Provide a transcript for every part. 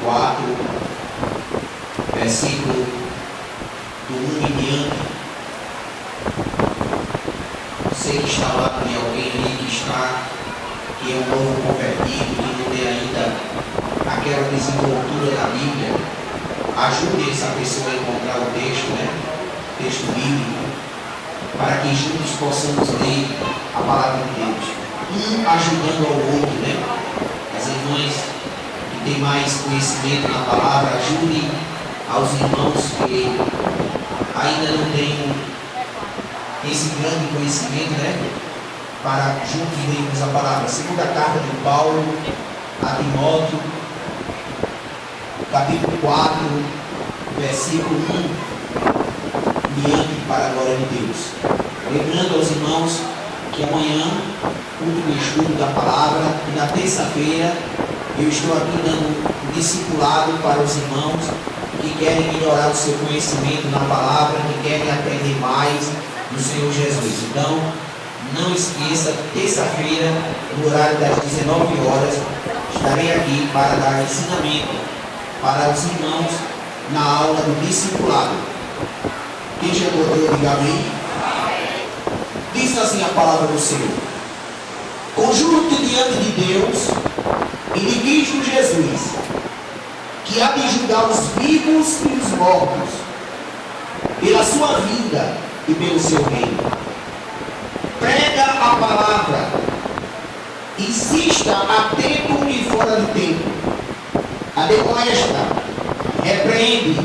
4, versículo do 1 em diante. Sei que está lá, tem alguém ali que é um novo convertido, que não tem ainda aquela desenvoltura da Bíblia. Ajude essa pessoa a encontrar o texto, né? O texto bíblico, para que juntos possamos ler a palavra de Deus, um ajudando ao outro, né? As irmãs que têm mais conhecimento na palavra, ajudem aos irmãos que ainda não têm esse grande conhecimento, né? Para juntos lermos a palavra. Segunda carta de Paulo a Timóteo, capítulo 4, versículo 1 diante, para a glória de Deus. Lembrando aos irmãos que amanhã, último estudo da palavra, e na terça-feira eu estou aqui dando um discipulado para os irmãos que querem melhorar o seu conhecimento na palavra, que querem aprender mais do Senhor Jesus. Então, não esqueça, terça-feira, no horário das 19 horas, estarei aqui para dar ensinamento para os irmãos na aula do discipulado. Quem chegou aqui, diga amém. Diz assim a palavra do Senhor: conjuro-te diante de Deus e de Cristo Jesus, que há de julgar os vivos e os mortos, pela sua vinda e pelo seu reino. Prega a palavra, insista a tempo e fora de tempo, admoesta, repreende,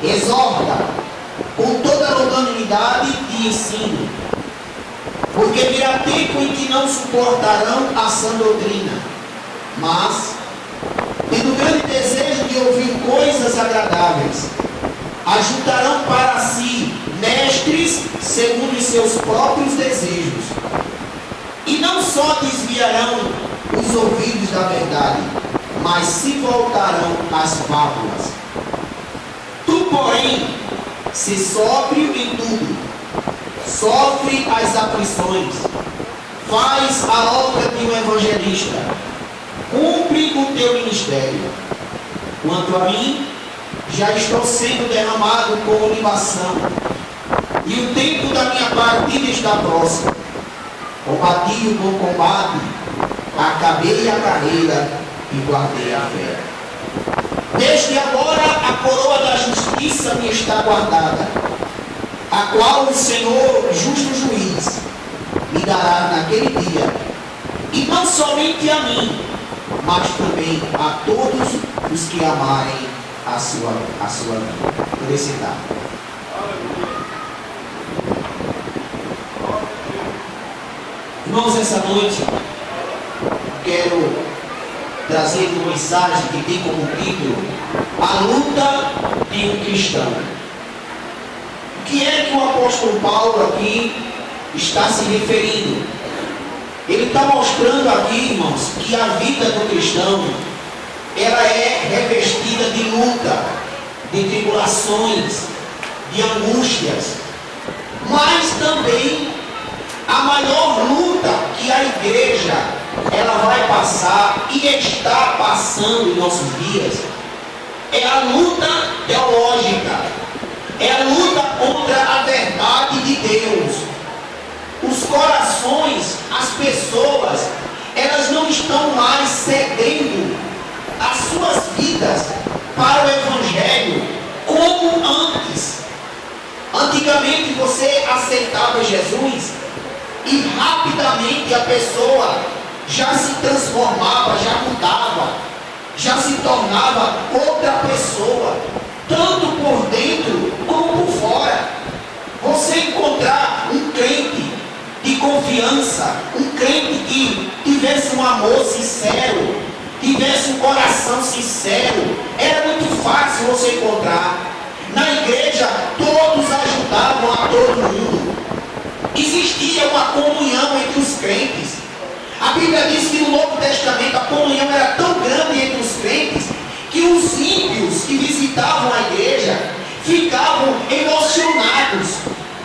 exorta, com toda longanimidade e ensino, porque virá tempo em que não suportarão a sã doutrina, mas, tendo grande desejo de ouvir coisas agradáveis, ajuntarão para si mestres segundo os seus próprios desejos, e não só desviarão os ouvidos da verdade, mas se voltarão às fábulas. Tu, porém, se sóbrio em tudo, sofre as aflições, faz a obra de um evangelista, cumpre o teu ministério. Quanto a mim, já estou sendo derramado como libação, e o tempo da minha partida está próximo. Combati o bom combate, acabei a carreira e guardei a fé. Desde agora a coroa da justiça me está guardada, a qual o Senhor, justo juiz, me dará naquele dia, e não somente a mim, mas também a todos os que amarem a sua vida. Poder sentar. Irmãos, essa noite quero trazer uma mensagem que tem como título A Luta de um Cristão. O que é que o apóstolo Paulo aqui está se referindo? Ele está mostrando aqui, irmãos, que a vida do cristão ela é revestida de luta, de tribulações, de angústias, mas também a maior luta que a igreja ela vai passar e está passando em nossos dias é a luta teológica, é a luta contra a verdade de Deus. Os corações, as pessoas, elas não estão mais cedendo as suas vidas para o Evangelho como antes. Antigamente você aceitava Jesus e rapidamente a pessoa já se transformava, já mudava, já se tornava outra pessoa, tanto por dentro como por fora. Você encontrar um crente de confiança, um crente que tivesse um amor sincero, tivesse um coração sincero, era muito fácil você encontrar. Na igreja todos ajudavam a todo mundo, existia uma comunhão entre os crentes. A Bíblia diz que no Novo Testamento a comunhão era tão grande entre os crentes que os ímpios que visitavam a igreja ficavam emocionados,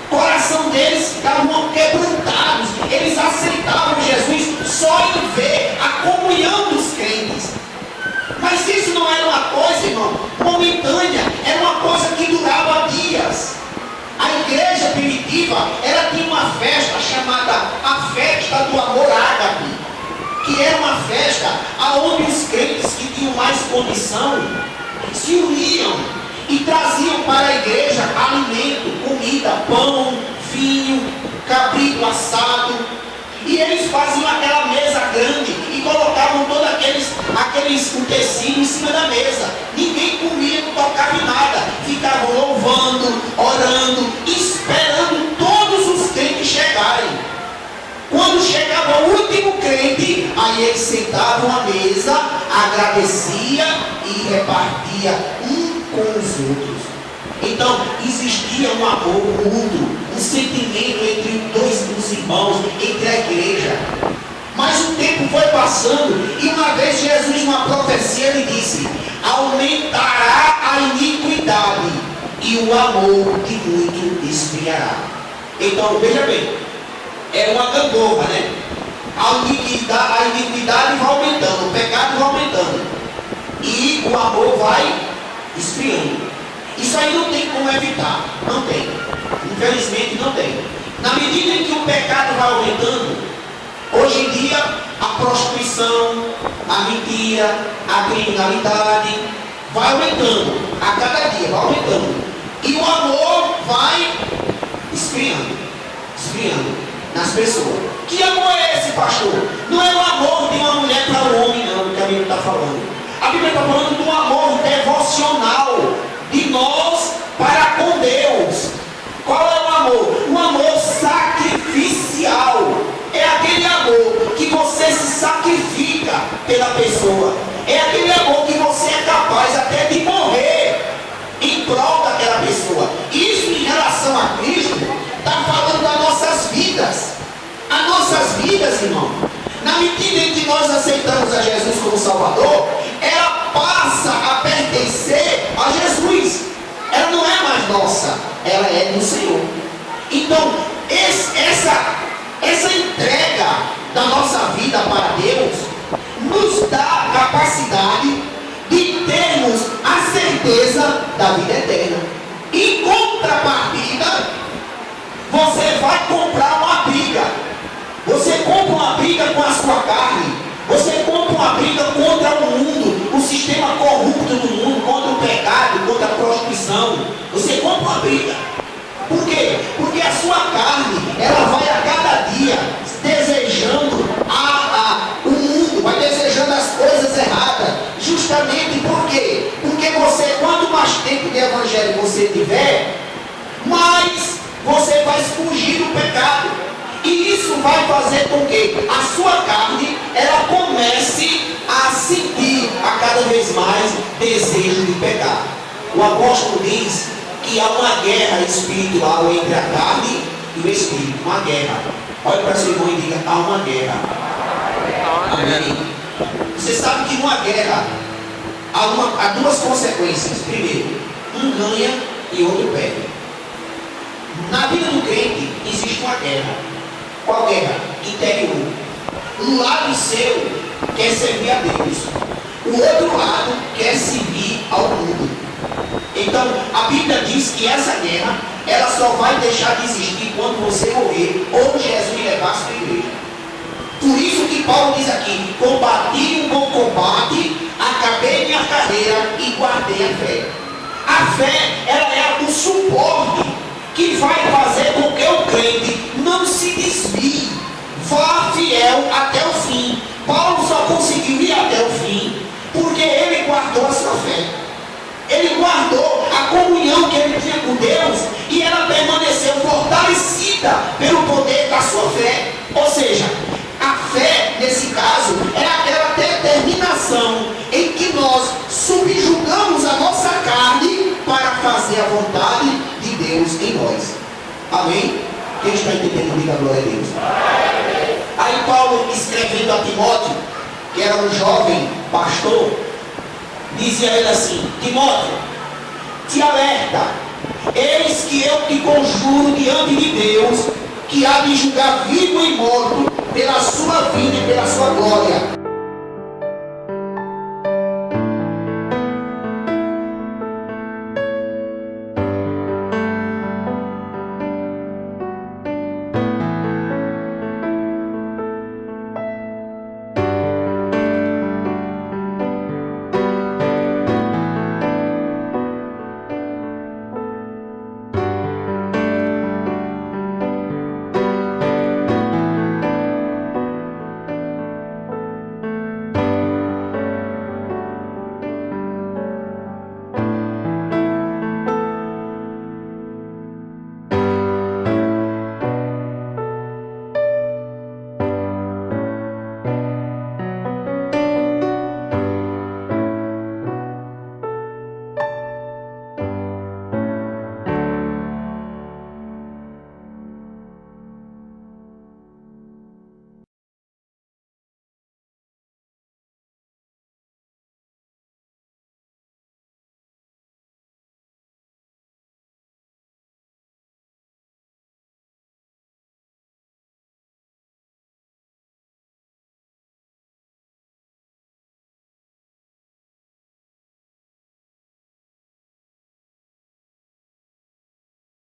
o coração deles ficavam quebrantados, eles aceitavam Jesus só em ver a comunhão dos crentes. Mas isso não era uma condição, se uniam e traziam para a igreja alimento, comida, pão, vinho, cabrito assado. E eles faziam aquela mesa grande e colocavam todos aqueles utensílios em cima da mesa. Ninguém comia, não tocava em nada. Ficavam louvando, orando, esperando todos os crentes chegarem. Quando chegava o último crente, aí eles sentavam à mesa, agradecia e repartia um com os outros. Então existia um amor mútuo, um sentimento entre os irmãos, entre a igreja. Mas o tempo foi passando e uma vez Jesus, numa profecia, ele disse: aumentará a iniquidade e o amor de muito esfriará. Então veja bem, é uma gangorra, né? A iniquidade vai aumentando, o pecado vai aumentando e o amor vai esfriando. Isso aí não tem como evitar, não tem. Infelizmente não tem. Na medida em que o pecado vai aumentando, hoje em dia a prostituição, a mentira, a criminalidade vai aumentando, a cada dia vai aumentando. E o amor vai esfriando nas pessoas. Que amor é esse, pastor? Não é o amor de uma mulher para o homem, não, que a Bíblia está falando. A Bíblia está falando de um amor devocional de nós para com Deus. Qual é o amor? Um amor sacrificial. É aquele amor que você se sacrifica pela pessoa. É aquele amor que você é capaz até de morrer em prol daquela pessoa. Isso em relação a Cristo está falando das nossas vidas. As nossas vidas, irmão, na medida em que nós aceitamos a Jesus como Salvador, ela passa a pertencer a Jesus. Ela não é mais nossa, ela é do Senhor. Então, essa entrega da nossa vida para Deus nos dá a capacidade de termos a certeza da vida eterna. Em contrapartida, você vai comprar uma briga. Você compra uma briga com a sua carne. Você compra uma briga contra o mundo, o sistema corrupto do mundo, contra o pecado, contra a prostituição. Você compra uma briga. Por quê? Porque a sua carne, ela vai a cada dia desejando o mundo, vai desejando as coisas erradas. Justamente por quê? Porque você, quanto mais tempo de evangelho você tiver, mais você vai fugir do pecado. E isso vai fazer com que a sua carne, ela comece a sentir a cada vez mais desejo de pecar. O apóstolo diz que há uma guerra espiritual entre a carne e o espírito. Uma guerra. Olha para seu irmão e diga: há uma guerra. Amém. Você sabe que numa guerra há duas consequências. Primeiro, um ganha e outro perde. Na vida do crente existe uma guerra. Qual guerra? Interior. Um lado seu quer servir a Deus, o outro lado quer servir ao mundo. Então a Bíblia diz que essa guerra, ela só vai deixar de existir quando você morrer ou Jesus levar a sua igreja. Por isso que Paulo diz aqui: combati um bom combate, acabei minha carreira e guardei a fé. A fé, ela é o suporte que vai fazer com que o crente não se desvie, vá fiel até o fim. Paulo só conseguiu ir até o fim porque ele guardou a sua fé. Ele guardou a comunhão que ele tinha com Deus e ela permaneceu fortalecida pelo poder da sua fé. Ou seja, a fé, nesse caso, é aquela determinação em que nós subjugamos a nossa carne para fazer a vontade de Deus em nós. Amém? Quem está entendendo, diga glória a Deus. Aí Paulo, escrevendo a Timóteo, que era um jovem pastor, dizia a ele assim: Timóteo, te alerta, eis que eu te conjuro diante de Deus, que há de julgar vivo e morto pela sua vida e pela sua glória.